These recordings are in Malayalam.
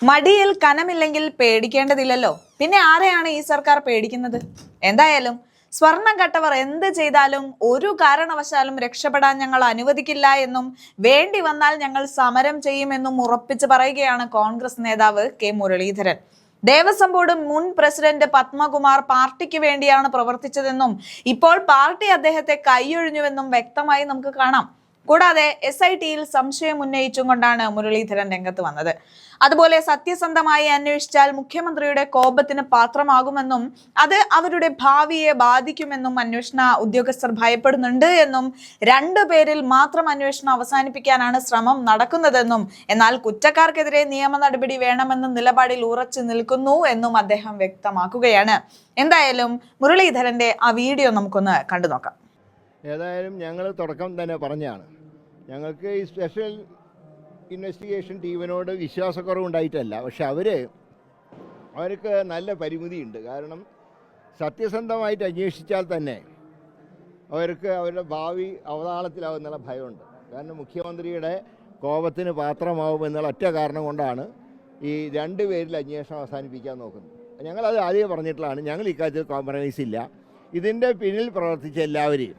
മടിയിൽ കനമില്ലെങ്കിൽ പേടിക്കേണ്ടതില്ലല്ലോ. പിന്നെ ആരെയാണ് ഈ സർക്കാർ പേടിക്കുന്നത്? എന്തായാലും സ്വർണം കട്ടവർ എന്ത് ചെയ്താലും ഒരു കാരണവശാലും രക്ഷപ്പെടാൻ ഞങ്ങൾ അനുവദിക്കില്ല എന്നും വേണ്ടി വന്നാൽ ഞങ്ങൾ സമരം ചെയ്യുമെന്നും ഉറപ്പിച്ചു പറയുകയാണ് കോൺഗ്രസ് നേതാവ് കെ മുരളീധരൻ. ദേവസ്വം ബോർഡ് മുൻ പ്രസിഡന്റ് പത്മകുമാർ പാർട്ടിക്ക് വേണ്ടിയാണ് പ്രവർത്തിച്ചതെന്നും ഇപ്പോൾ പാർട്ടി അദ്ദേഹത്തെ കൈയൊഴിഞ്ഞുവെന്നും വ്യക്തമായി നമുക്ക് കാണാം. കൂടാതെ SITയിൽ സംശയം ഉന്നയിച്ചും കൊണ്ടാണ് മുരളീധരൻ രംഗത്ത് വന്നത്. അതുപോലെ സത്യസന്ധമായി അന്വേഷിച്ചാൽ മുഖ്യമന്ത്രിയുടെ കോപത്തിന് പാത്രമാകുമെന്നും അത് അവരുടെ ഭാവിയെ ബാധിക്കുമെന്നും അന്വേഷണ ഉദ്യോഗസ്ഥർ ഭയപ്പെടുന്നുണ്ട് എന്നും രണ്ടുപേരിൽ മാത്രം അന്വേഷണം അവസാനിപ്പിക്കാനാണ് ശ്രമം നടക്കുന്നതെന്നും എന്നാൽ കുറ്റക്കാർക്കെതിരെ നിയമ നടപടി വേണമെന്ന നിലപാടിൽ ഉറച്ചു നിൽക്കുന്നു എന്നും അദ്ദേഹം വ്യക്തമാക്കുകയാണ്. എന്തായാലും മുരളീധരന്റെ ആ വീഡിയോ നമുക്കൊന്ന് കണ്ടു നോക്കാം. ഏതായാലും ഞങ്ങൾ തുടക്കം തന്നെ പറഞ്ഞാണ്, ഞങ്ങൾക്ക് ഈ സ്പെഷ്യൽ ഇൻവെസ്റ്റിഗേഷൻ ടീമിനോട് വിശ്വാസക്കുറവുണ്ടായിട്ടല്ല. പക്ഷെ അവർക്ക് നല്ല പരിമിതിയുണ്ട്. കാരണം സത്യസന്ധമായിട്ട് അന്വേഷിച്ചാൽ തന്നെ അവർക്ക് അവരുടെ ഭാവി അവതാളത്തിലാവുന്നുള്ള ഭയമുണ്ട്. കാരണം മുഖ്യമന്ത്രിയുടെ കോപത്തിന് പാത്രമാവുമെന്നുള്ള ഒറ്റ കാരണം കൊണ്ടാണ് ഈ രണ്ടുപേരിൽ അന്വേഷണം അവസാനിപ്പിക്കാൻ നോക്കുന്നത്. ഞങ്ങളത് ആദ്യം പറഞ്ഞിട്ടുള്ളതാണ്. ഞങ്ങൾ ഇക്കാര്യത്തിൽ കോംപ്രമൈസ് ഇല്ല. ഇതിൻ്റെ പിന്നിൽ പ്രവർത്തിച്ച എല്ലാവരെയും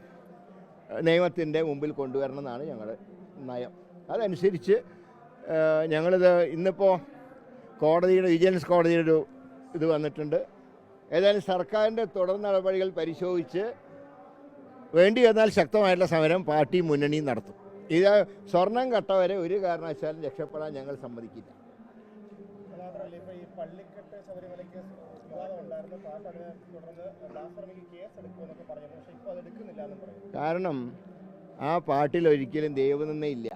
നിയമത്തിൻ്റെ മുമ്പിൽ കൊണ്ടുവരണമെന്നാണ് ഞങ്ങളുടെ നയം. അതനുസരിച്ച് ഞങ്ങളിത് ഇന്നിപ്പോൾ വിജിലൻസ് കോടതിയുടെ ഒരു ഇത് വന്നിട്ടുണ്ട്. ഏതായാലും സർക്കാരിൻ്റെ തുടർ നടപടികൾ പരിശോധിച്ച് വേണ്ടി വന്നാൽ ശക്തമായിട്ടുള്ള സമരം പാർട്ടി മുന്നണിയും നടത്തും. ഇത് സ്വർണം കട്ടവരെ ഒരു കാരണവശാലും രക്ഷപ്പെടാൻ ഞങ്ങൾ സമ്മതിക്കില്ല. കാരണം ആ പാട്ടിൽ ഒരിക്കലും ദൈവനിന്ദയില്ല.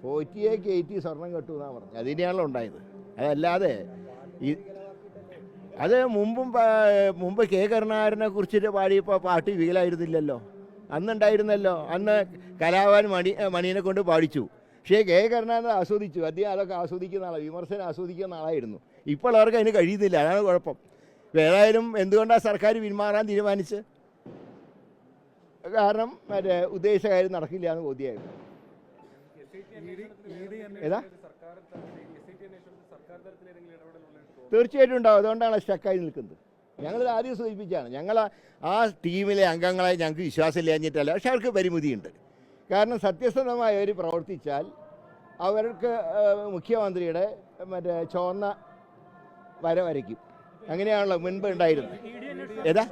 പോറ്റിയെ കയറ്റി സ്വർണം കെട്ടുമെന്നാണ് പറഞ്ഞത്. അതിനെയാണല്ലോ ഉണ്ടായത്. അതല്ലാതെ അത് മുമ്പ് കെ കരുണാകരനെ കുറിച്ചിട്ട് പാടിയപ്പോൾ പാട്ട് വീലായിരുന്നില്ലല്ലോ. അന്നുണ്ടായിരുന്നല്ലോ. അന്ന് കലാവാൻ മണിയെ കൊണ്ട് പാടിച്ചു. പക്ഷേ കെ കരുണാകരൻ ആസ്വദിച്ചു. അദ്ദേഹം അതൊക്കെ ആസ്വദിക്കുന്ന ആളാണ്, വിമർശനം ആസ്വദിക്കുന്ന ആളായിരുന്നു. ഇപ്പോൾ അവർക്ക് അതിന് കഴിയുന്നില്ല. അതാണ് കുഴപ്പം. ഏതായാലും എന്തുകൊണ്ടാണ് സർക്കാർ പിന്മാറാൻ തീരുമാനിച്ച്? കാരണം ഉദ്ദേശിച്ച കാര്യം നടക്കില്ല എന്ന് ബോധ്യമായിരുന്നു. ഏതാ തീർച്ചയായിട്ടും ഉണ്ടാവും. അതുകൊണ്ടാണ് സ്റ്റക്കായി നിൽക്കുന്നത്. ഞങ്ങളിത് ആദ്യം സൂചിപ്പിച്ചാണ്, ഞങ്ങൾ ആ ടീമിലെ അംഗങ്ങളെ ഞങ്ങൾക്ക് വിശ്വാസമില്ലാഞ്ഞിട്ടല്ല. പക്ഷെ അവർക്ക് പരിമിതിയുണ്ട്. കാരണം സത്യസന്ധമായവർ പ്രവർത്തിച്ചാൽ അവർക്ക് മുഖ്യമന്ത്രിയുടെ ചുവന്ന വരയ്ക്കും. അങ്ങനെയാണല്ലോ മുൻപ് ഉണ്ടായിരുന്നത്. ഏതാ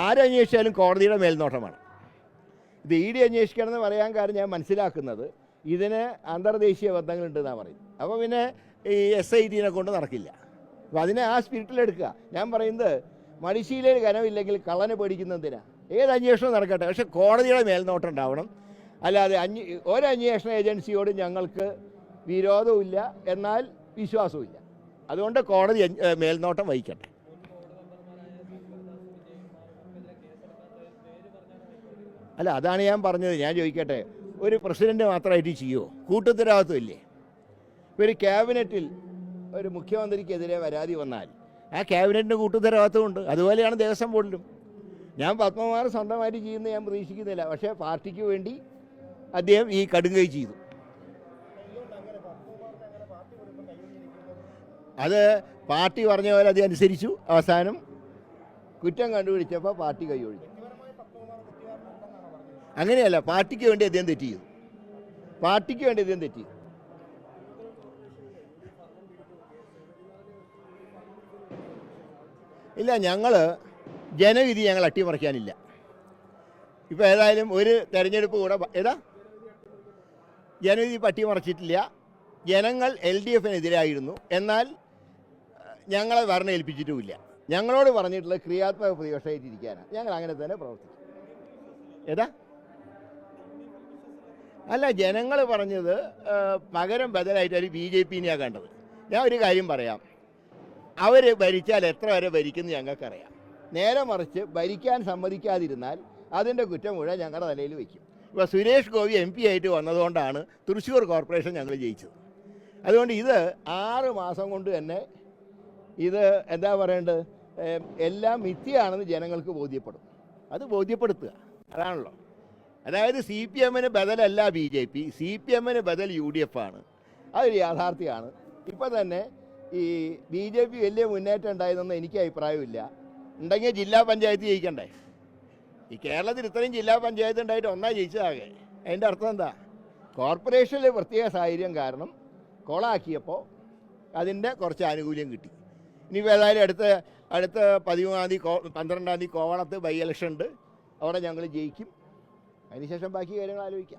ആരന്വേഷിച്ചാലും കോടതിയുടെ മേൽനോട്ടമാണ്. ഇത് ED അന്വേഷിക്കണമെന്ന് പറയാൻ കാര്യം ഞാൻ മനസ്സിലാക്കുന്നത് ഇതിന് അന്തർദേശീയ ബന്ധങ്ങളുണ്ടെന്നാണ് പറയുന്നത്. അപ്പോൾ പിന്നെ ഈ SITനെ കൊണ്ട് നടക്കില്ല. അപ്പോൾ അതിനെ ആ സ്പിരിറ്റിലെടുക്കുക. ഞാൻ പറയുന്നത് മടിശീലയിൽ കനമില്ലെങ്കിൽ കള്ളനെ പേടിക്കുന്നതിനാ. ഏത് അന്വേഷണം നടക്കട്ടെ, പക്ഷെ കോടതിയുടെ മേൽനോട്ടം ഉണ്ടാവണം. അല്ലാതെ ഒരു അന്വേഷണ ഏജൻസിയോട് ഞങ്ങൾക്ക് വിരോധവുമില്ല, എന്നാൽ വിശ്വാസവുമില്ല. അതുകൊണ്ട് കോടതി മേൽനോട്ടം വഹിക്കട്ടെ. അല്ല, അതാണ് ഞാൻ പറഞ്ഞത്. ഞാൻ ചോദിക്കട്ടെ, ഒരു പ്രസിഡന്റ് മാത്രമായിട്ട് ചെയ്യുമോ? കൂട്ടുത്തരവാദിത്വം ഇല്ലേ? ഒരു ക്യാബിനറ്റിൽ ഒരു മുഖ്യമന്ത്രിക്കെതിരെ പരാതി വന്നാൽ ആ ക്യാബിനറ്റിന് കൂട്ടുത്തരവാദിത്വമുണ്ട്. അതുപോലെയാണ് ദേവസ്വം ബോർഡിലും. ഞാൻ പത്മകുമാർ സ്വന്തമായിട്ട് ചെയ്യുന്നത് ഞാൻ പ്രതീക്ഷിക്കുന്നില്ല. പക്ഷേ പാർട്ടിക്ക് വേണ്ടി അദ്ദേഹം ഈ കടുങ്കൈ ചെയ്തു. അത് പാർട്ടി പറഞ്ഞ പോലെ അത് അനുസരിച്ചു. അവസാനം കുറ്റം കണ്ടുപിടിച്ചപ്പോൾ പാർട്ടി കൈയൊഴിഞ്ഞു. അങ്ങനെയല്ല, പാർട്ടിക്ക് വേണ്ടി അദ്ദേഹം തെറ്റ് ചെയ്തു. പാർട്ടിക്ക് വേണ്ടി അദ്ദേഹം തെറ്റ് ചെയ്തു. ഇല്ല, ഞങ്ങൾ ജനവിധി ഞങ്ങൾ അട്ടിമറിക്കാനില്ല. ഇപ്പോൾ ഏതായാലും ഒരു തെരഞ്ഞെടുപ്പ് കൂടെ ജനവിധി അട്ടിമറിച്ചിട്ടില്ല. ജനങ്ങൾ LDFനെതിരായിരുന്നു. എന്നാൽ ഞങ്ങളെ ഭരണം ഏൽപ്പിച്ചിട്ടുമില്ല. ഞങ്ങളോട് പറഞ്ഞിട്ടുള്ളത് ക്രിയാത്മക പ്രതിപക്ഷമായിട്ടിരിക്കാനാണ്. ഞങ്ങൾ അങ്ങനെ തന്നെ പ്രവർത്തിക്കും. അല്ല, ജനങ്ങൾ പറഞ്ഞത് പകരം ബദലായിട്ട് ഒരു BJPനെയാണ് കണ്ടത്. ഞാൻ ഒരു കാര്യം പറയാം, അവർ ഭരിച്ചാൽ എത്ര വരെ ഭരിക്കുന്നത് ഞങ്ങൾക്കറിയാം. നേരെ മറിച്ച് ഭരിക്കാൻ സമ്മതിക്കാതിരുന്നാൽ അതിൻ്റെ കുറ്റം മുഴുവൻ ഞങ്ങളുടെ തലയിൽ വയ്ക്കും. ഇപ്പോൾ സുരേഷ് ഗോപി MP ആയിട്ട് വന്നതുകൊണ്ടാണ് തൃശ്ശൂർ കോർപ്പറേഷൻ ഞങ്ങൾ ജയിച്ചത്. അതുകൊണ്ട് ഇത് 6 മാസം കൊണ്ട് തന്നെ ഇത് എന്താ പറയേണ്ടത്, എല്ലാം മിഥ്യയാണെന്ന് ജനങ്ങൾക്ക് ബോധ്യപ്പെടും. അത് ബോധ്യപ്പെടുത്തുക, അതാണല്ലോ. അതായത് CPMന് ബദലല്ല BJP, CPMന് ബദൽ UDF ആണ്. അതൊരു യാഥാർത്ഥ്യമാണ്. ഇപ്പോൾ തന്നെ ഈ BJP വലിയ മുന്നേറ്റം ഉണ്ടായതെന്ന് എനിക്ക് അഭിപ്രായമില്ല. ഉണ്ടെങ്കിൽ ജില്ലാ പഞ്ചായത്ത് ജയിക്കണ്ടേ? ഈ കേരളത്തിൽ ഇത്രയും ജില്ലാ പഞ്ചായത്ത് ഉണ്ടായിട്ട് ഒന്നാ ജയിച്ചതാകെ. അതിൻ്റെ അർത്ഥം എന്താ? കോർപ്പറേഷനിലെ പ്രത്യേക സാഹചര്യം കാരണം കൊളാക്കിയപ്പോൾ അതിൻ്റെ കുറച്ച് ആനുകൂല്യം കിട്ടി. ഇനിയിപ്പോൾ ഏതായാലും അടുത്ത 13-ാം തീയതി 12-ാം തീയതി കോവളത്ത് ബൈ ഇലക്ഷൻ ഉണ്ട്. അവിടെ ഞങ്ങൾ ജയിക്കും. അതിനുശേഷം ബാക്കി കാര്യങ്ങൾ ആലോചിക്കാം.